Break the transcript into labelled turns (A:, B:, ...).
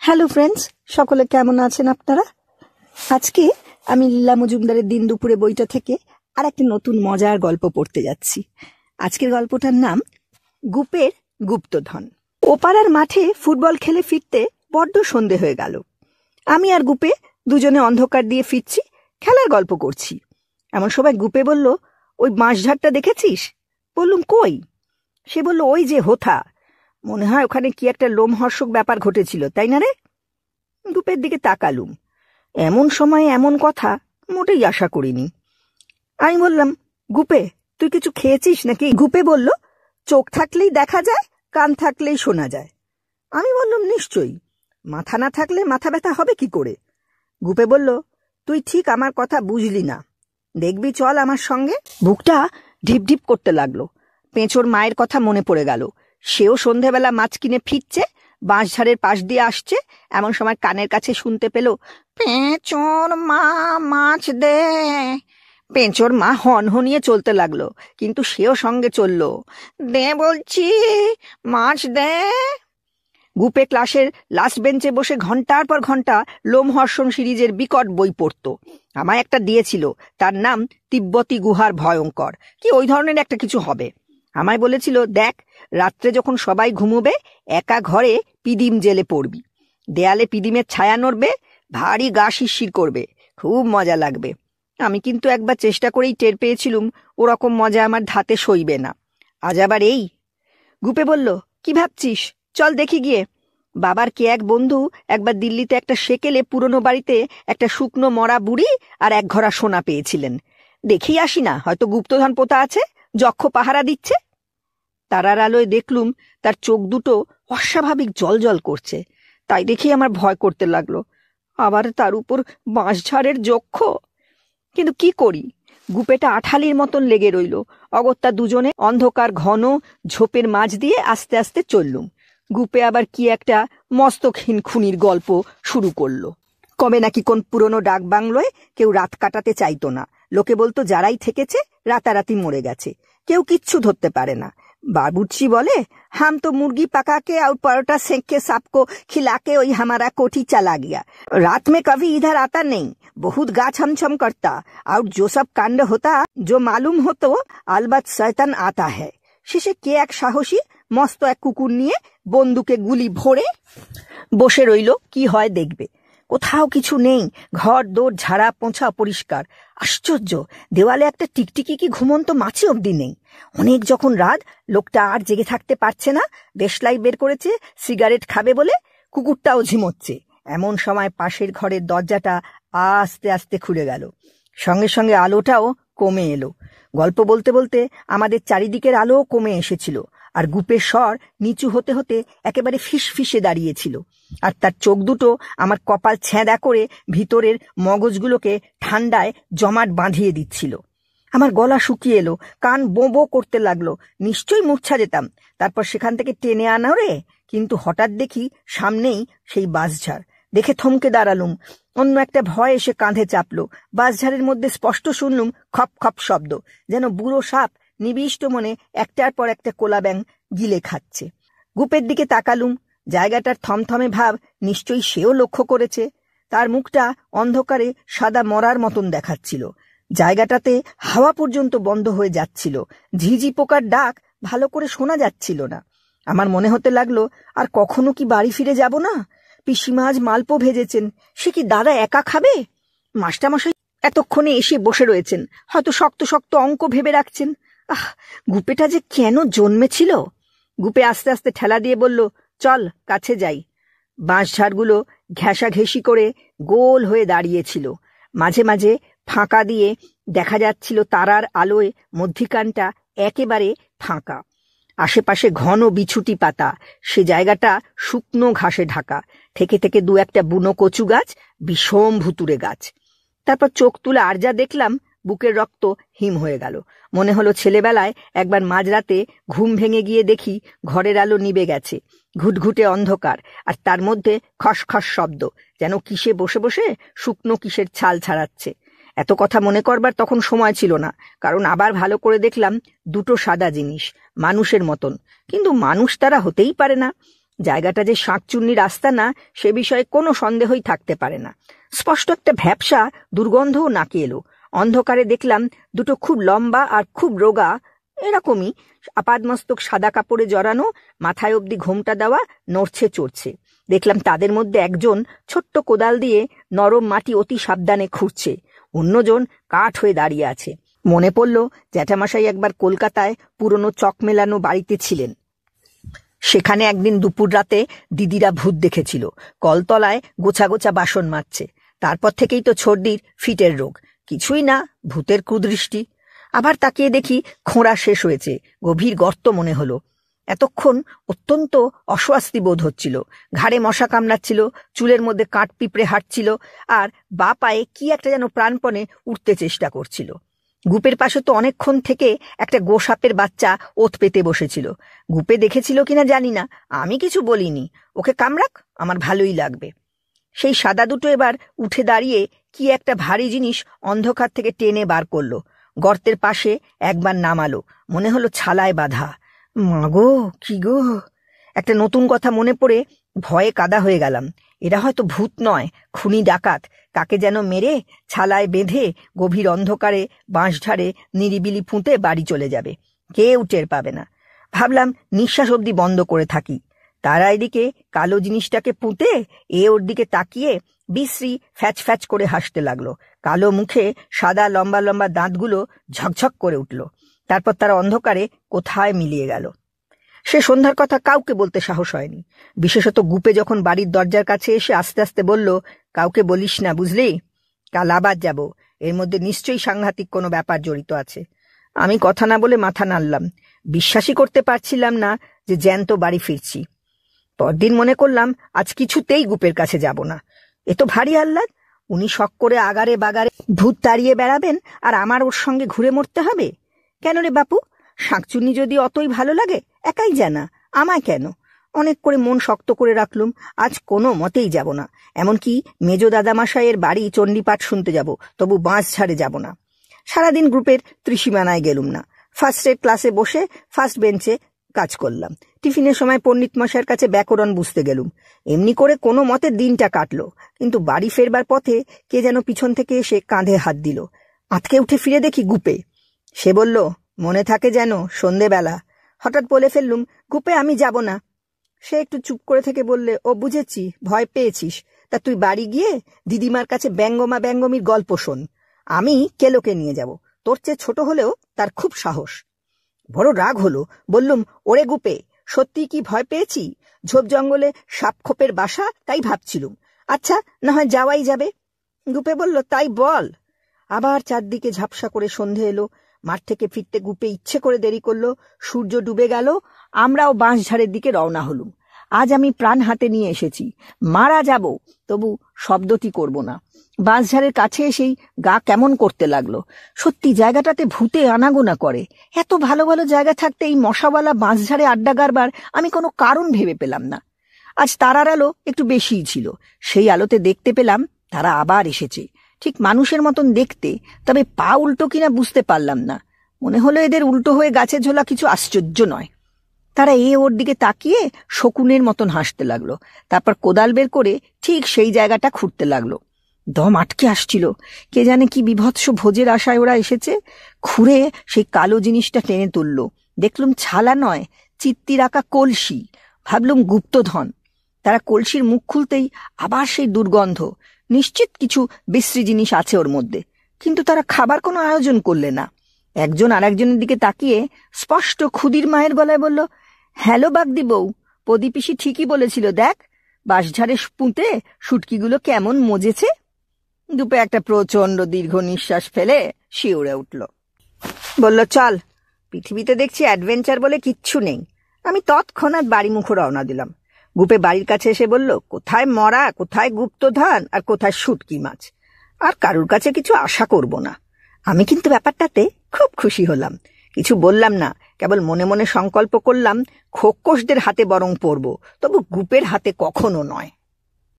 A: Hello friends, সকলে কেমন আছেন আপনারা? আজকে আমি লীলা মজুমদারের দিন দুপুরে বইটা থেকে আর একটা নতুন মজার গল্প পড়তে যাচ্ছি। আজকের গল্পটার নাম গুপের গুপ্তধন। ওপাড়ার মাঠে ফুটবল খেলে ফিরতে বড্ড সন্ধে হয়ে গেল। আমি আর গুপে দুজনে অন্ধকার দিয়ে ফিরছি, খেলার গল্প করছি। এমন সময় গুপে বলল, ওই বাঁশঝাড়টা দেখেছিস? বললুম, কই? সে বলল, ওই যে হোথা। মনে হয় ওখানে কি একটা লোমহর্ষক ব্যাপার ঘটেছিল, তাই না রে? গুপের দিকে তাকালুম। এমন সময় এমন কথা মোটেই আশা করিনি। আমি বললাম, গুপে, তুই কিছু খেয়েছিস নাকি? গুপে বলল, চোখ থাকলেই দেখা যায়, কান থাকলেই শোনা যায়। আমি বললাম, নিশ্চয়ই, মাথা না থাকলে মাথা ব্যথা হবে কি করে? গুপে বলল, তুই ঠিক আমার কথা বুঝলি না, দেখবি, চল আমার সঙ্গে। বুকটা ঢিপ ঢিপ করতে লাগলো। পেঁচোর মায়ের কথা মনে পড়ে গেল। সেও সন্ধেবেলা মাছ কিনে ফিরছে, বাঁশঝাড়ের পাশ দিয়ে আসছে। এমন সময় কানের কাছে শুনতে পেল, পেঁচোর মা মাছ দে। পেঁচোর মা হনহনিয়ে চলতে লাগলো, কিন্তু সেও সঙ্গে চললো। দে বলছি, মাছ দে। গুপে ক্লাসের লাস্ট বেঞ্চে বসে ঘন্টার পর ঘন্টা লোমহর্ষণ সিরিজের বিকট বই পড়ত। আমায় একটা দিয়েছিল, তার নাম তিব্বতী গুহার ভয়ঙ্কর, কি ওই ধরনের একটা কিছু হবে। আমায় বলেছিল, দেখ, রাত্রে যখন সবাই ঘুমোবে একা ঘরে পিদিম জেলে পড়বি, দেয়ালে পিদিমের ছায়া নড়বে, ভারী গা শিরশির করবে, খুব মজা লাগবে। আমি কিন্তু একবার চেষ্টা করেই টের পেয়েছিলুম ওরকম মজা আমার ধাতে সইবে না। আজ আবার এই। গুপে বলল, কি ভাবছিস? চল দেখি গিয়ে। বাবার কে এক বন্ধু একবার দিল্লিতে একটা সেকেলে পুরনো বাড়িতে একটা শুকনো মরা বুড়ি আর এক ঘরা সোনা পেয়েছিলেন। দেখেই আসি না, হয়তো গুপ্তধন পোতা আছে, যক্ষ পাহারা দিচ্ছে। তারার আলোয় দেখলুম তার চোখ দুটো অস্বাভাবিক জল করছে। তাই দেখেই আমার ভয় করতে লাগলো। আবার তার উপর বাঁশঝাড়ের যক্ষ। কিন্তু কি করি, গুপেটা আঠালির মতন লেগে রইল। অগত্যা দুজনে অন্ধকার ঘন ঝোপের মাঝ দিয়ে আস্তে আস্তে চললুম। গুপে আবার কি একটা মস্তকহীন খুনির গল্প শুরু করলো। কবে নাকি কোন পুরনো ডাক বাংলোয় কেউ রাত কাটাতে চাইতো না। লোকে বলতো, যারাই থেকেছে রাতারাতি মরে গেছে, কেউ কিচ্ছু ধরতে পারে না। बाबूर्ची बोले, हम तो मुर्गी पका के और परोटा सेंक के सबको खिला के वही हमारा कोठी चला गया। रात में कभी इधर आता नहीं, बहुत गाछ छमछम करता, और जो सब कांड होता जो मालूम हो तो अलबत् शैतान आता है। শেষে কে এক সাহসী মস্ত এক কুকুর নিয়ে বন্দুকে গুলি ভরে বসে রইল, কি হয় দেখবে। কোথাও কিছু নেই, ঘর দৌড় ঝাড়া পোঁছা পরিষ্কার। আশ্চর্য, দেওয়ালে একটা টিকটিকি কি ঘুমন্ত মাছি অব্দি নেই। অনেক যখন রাত, লোকটা আর জেগে থাকতে পারছে না, দেশলাই বের করেছে সিগারেট খাবে বলে, কুকুরটাও ঝিমোচ্ছে। এমন সময় পাশের ঘরের দরজাটা আস্তে আস্তে খুলে গেল। সঙ্গে সঙ্গে আলোটাও কমে এলো। গল্প বলতে বলতে আমাদের চারিদিকের আলো কমে এসেছিল, আর গুপের স্বর নিচু হতে হতে একেবারে ফিসফিসে দাঁড়িয়েছিল। আর তার চোখ দুটো আমার কপাল ছেঁদা করে ভিতরের মগজগুলোকে ঠান্ডায় জমাট বাঁধিয়ে দিচ্ছিল। আমার গলা শুকিয়ে এলো, কান বো বো করতে লাগলো, নিশ্চয়ই মূর্ছা যেতাম। তারপর সেখান থেকে টেনে আনা রে, কিন্তু হঠাৎ দেখি সামনেই সেই বাঁশঝাড়। দেখে থমকে দাঁড়ালুম। অন্য একটা ভয় এসে কাঁধে চাপলো। বাঁশঝাড়ের মধ্যে স্পষ্ট শুনলুম খপ খপ শব্দ, যেন বুড়ো সাপ নিবিষ্ট মনে একটার পর একটা কোলা ব্যাং গিলে খাচ্ছে। গুপের দিকে তাকালুম। জায়গাটার থমথমে ভাব নিশ্চয়ই সেও লক্ষ্য করেছে। তার মুখটা অন্ধকারে সাদা মরার মতন দেখাচ্ছিল। জায়গাটাতে হাওয়া পর্যন্ত বন্ধ হয়ে যাচ্ছিল। ঝিঝি পোকার ডাক ভালো করে শোনা যাচ্ছিল না। আমার মনে হতে লাগলো, আর কখনো কি বাড়ি ফিরে যাব না? পিসিমা আজ মালপো ভেজেছেন, সে কি দাদা একা খাবে? মাস্টারমশাই এতক্ষণে এসে বসে রয়েছেন, হয়তো শক্ত শক্ত অঙ্ক ভেবে রাখছেন। আহ, গুপেটা যে কেন জন্মেছিল। গুপে আস্তে আস্তে ঠেলা দিয়ে বলল, চল কাছে যাই। বাঁশঝাড়গুলো ঘেঁষাঘেঁষি করে গোল হয়ে দাঁড়িয়েছিল। মাঝে মাঝে ফাঁকা দিয়ে দেখা যাচ্ছিল তারার আলোয় মধ্যিখানটা একেবারে ফাঁকা। আশেপাশে ঘন বিছুটি পাতা, সে জায়গাটা শুকনো ঘাসে ঢাকা। থেকে থেকে দু একটা বুনো কচু গাছ, বিষম ভুতুরে গাছ। তারপর চোখ তুলে আর যা দেখলাম, বুকের রক্ত হিম হয়ে গেল। মনে হলো ছেলেবেলায় একবার মাঝরাতে ঘুম ভেঙে গিয়ে দেখি ঘরের আলো নিভে গেছে, ঘুটঘুটে অন্ধকার, আর তার মধ্যে খসখস শব্দ, যেন কিসে বসে বসে শুকনো কিসের ছাল ছাড়াচ্ছে। এত কথা মনে করবার তখন সময় ছিল না, কারণ আবার ভালো করে দেখলাম দুটো সাদা জিনিস, মানুষের মতন, কিন্তু মানুষ তারা হতেই পারে না। জায়গাটা যে শাঁকচুন্নি রাস্তা না সে বিষয়ে কোনো সন্দেহই থাকতে পারে না। স্পষ্ট একটা ভ্যাপসা দুর্গন্ধও নাকে এলো। অন্ধকারে দেখলাম দুটো খুব লম্বা আর খুব রোগা, এরকমই আপাদমস্তক সাদা কাপড়ে জড়ানো, মাথায় অবধি ঘোমটা দেওয়া, নড়ছে চড়ছে। দেখলাম তাদের মধ্যে একজন ছোট্ট কোদাল দিয়ে নরম মাটি অতি সাবধানে খুঁড়ছে, অন্যজন কাঠ হয়ে দাঁড়িয়ে আছে। মনে পড়ল জ্যাঠামশাই একবার কলকাতায় পুরনো চক মেলানো বাড়িতে ছিলেন। সেখানে একদিন দুপুর রাতে দিদিরা ভূত দেখেছিল, কলতলায় গোছা গোছা বাসন মাজছে। তারপর থেকেই তো ছর্দির ফিটের রোগ, কিছুই না ভূতের কুদৃষ্টি। আবার তাকিয়ে দেখি খোঁড়া শেষ হয়েছে, গভীর গর্ত মনে হলো। এতক্ষণ অত্যন্ত অস্বস্তি বোধ হচ্ছিল, ঘাড়ে মশা কামড়াচ্ছিল, চুলের মধ্যে কাঠ পিঁপড়ে হাঁটছিল, আর বা পায়ে কি একটা যেন প্রাণপণে উঠতে চেষ্টা করছিল। গুপের পাশে তো অনেকক্ষণ থেকে একটা গোসাপের বাচ্চা ওত পেতে বসেছিল। গুপে দেখেছিল কিনা জানি না, আমি কিছু বলিনি, ওকে কামড়াক, আমার ভালোই লাগবে। সেই সাদা দুটো এবার উঠে দাঁড়িয়ে কি একটা ভারী জিনিস অন্ধকার থেকে টেনে বার করলো, গর্তের পাশে একবার নামালো, মনে হলো ছালায় বাঁধা। মাগো, কি গো! একটা নতুন কথা মনে পড়ে ভয়ে কাদা হয়ে গেলাম। এরা হয়তো ভূত নয়, খুনি ডাকাত, কাকে যেন মেরে ছালায় বেঁধে গভীর অন্ধকারে বাঁশঝাড়ে নিরিবিলি পুঁতে বাড়ি চলে যাবে, কেউ টের পাবে না। ভাবলাম নিঃশ্বাস অবধি বন্ধ করে থাকি। তারা এদিকে কালো জিনিসটাকে পুঁতে এ ওর দিকে তাকিয়ে বিশ্রী ফ্যাচ ফ্যাচ করে হাসতে লাগলো। কালো মুখে সাদা লম্বা লম্বা দাঁতগুলো ঝকঝক করে উঠল। তারপর তারা অন্ধকারে কোথায় মিলিয়ে গেল। সে সন্ধ্যার কথা কাউকে বলতে সাহস হয়নি, বিশেষত গুপে যখন বাড়ির দরজার কাছে এসে আস্তে আস্তে বলল, কাউকে বলিস না, বুঝলি? কাল আবার যাব, এর মধ্যে নিশ্চয়ই সাংঘাতিক কোনো ব্যাপার জড়িত আছে। আমি কথা না বলে মাথা নাড়লাম। বিশ্বাসই করতে পারছিলাম না যে জ্যান্ত বাড়ি ফিরছি। পরদিন মনে করলাম আজ কিছুতেই গুপের কাছে যাব না। এ তো ভারী আহ্লাদ, উনি শখ করে আগারে বাগারে ভূত তাড়িয়ে বেড়াবেন আর আমার ওর সঙ্গে ঘুরে মরতে হবে। কেন রে বাপু, শাঁকচুন্নি যদি অতই ভালো লাগে একাই জানা, আমায় কেন? অনেক করে মন শক্ত করে রাখলুম, আজ কোনো মতেই যাব না। এমনকি মেজ দাদামশাইয়ের বাড়ি চণ্ডীপাঠ শুনতে যাব, তবু বাঁশ ঝাড়ে যাব না। সারাদিন গ্রুপের ত্রিসীমানায় গেলুম না। ফার্স্টের ক্লাসে বসে ফার্স্ট বেঞ্চে কাজ করলাম। টিফিনের সময় পণ্ডিত মশাইয়ের কাছে ব্যাকরণ বুঝতে গেলুম। এমনি করে কোনো মতে দিনটা কাটলো। কিন্তু বাড়ি ফেরবার পথে কে যেন পিছন থেকে এসে কাঁধে হাত দিল। আঁতকে উঠে ফিরে দেখি গুপে। সে বলল, মনে থাকে যেন সন্ধেবেলা। হঠাৎ বলে ফেললুম, গুপে আমি যাব না। সে একটু চুপ করে থেকে বললে, ও বুঝেছি, ভয় পেয়েছিস, তা তুই বাড়ি গিয়ে দিদিমার কাছে ব্যঙ্গমা ব্যঙ্গমির গল্প শোন। আমি কেলোকে নিয়ে যাব, তোর চেয়ে ছোট হলেও তার খুব সাহস। বড় রাগ হলো, বললুম, ওরে গুপে, সত্যি কি ভয় পেয়েছি? ঝোপ জঙ্গলে সাপখোপের বাসা, তাই ভাবছিলুম। আচ্ছা, না হয় যাওয়াই যাবে। গুপে বলল, তাই বল। আবার চারদিকে ঝাপসা করে সন্ধে এলো। মাঠ থেকে ফিরতে গুপে ইচ্ছে করে দেরি করলো। সূর্য ডুবে গেল। আমরাও বাঁশঝাড়ের দিকে রওনা হলুম। আজ আমি প্রাণ হাতে নিয়ে এসেছি, মারা যাব, তবু শব্দটি করব না। বাঁশঝাড়ের কাছে এসেই গা কেমন করতে লাগলো। সত্যি জায়গাটাতে ভূতে আনাগোনা করে। এত ভালো ভালো জায়গা থাকতে এই মশাওয়ালা বাঁশঝাড়ে আড্ডা গাড়বার আমি কোনো কারণ ভেবে পেলাম না। আজ তারার আলো একটু বেশিই ছিল। সেই আলোতে দেখতে পেলাম তারা আবার এসেছে, ঠিক মানুষের মতন দেখতে, তবে পা উল্টো কিনা বুঝতে পারলাম না। মনে হলো এদের উল্টো হয়ে গাছে ঝোলা কিছু আশ্চর্য নয়। তারা এ ওর দিকে তাকিয়ে শকুনের মতন হাসতে লাগলো। তারপর কোদাল বের করে ঠিক সেই জায়গাটা খুঁড়তে লাগলো। দম আটকে আসছিল। কে জানে কি বিভৎস ভোজের আশায় ওরা এসেছে। খুঁড়ে সেই কালো জিনিসটা টেনে তুললো। দেখলুম ছালা নয়, চিত্তির আঁকা কলসি। ভাবলুম গুপ্তধন। তারা কলসির মুখ খুলতেই আবার সেই দুর্গন্ধ। নিশ্চিত কিছু বিশ্রী জিনিস আছে ওর মধ্যে, কিন্তু তারা খাবার কোনো আয়োজন করলে না। একজন আর একজনের দিকে তাকিয়ে স্পষ্ট ক্ষুদির মায়ের গলায় বলল, হ্যালো বাগদি বউ, প্রদীপিসি ঠিকই বলেছিল, দেখ বাঁশঝাড়ে পুঁতে শুটকিগুলো কেমন মজেছে। দুপে একটা প্রচন্ড দীর্ঘ নিঃশ্বাস ফেলে শিউরে উঠল। বলল, চল, পৃথিবীতে দেখছি অ্যাডভেঞ্চার বলে কিচ্ছু নেই। আমি তৎক্ষণাৎ বাড়ি মুখো রওনা দিলাম। গুপে বাড়ির কাছে এসে বলল, কোথায় মরা, কোথায় গুপ্তধন, আর কোথায় শুটকি মাছ। আর কারুর কাছে কিছু আশা করব না। আমি কিন্তু ব্যাপারটাতে খুব খুশি হলাম। কিছু বললাম না, কেবল মনে মনে সংকল্প করলাম খোকসদের হাতে বরং পড়ব, তবু গুপের হাতে কখনো নয়।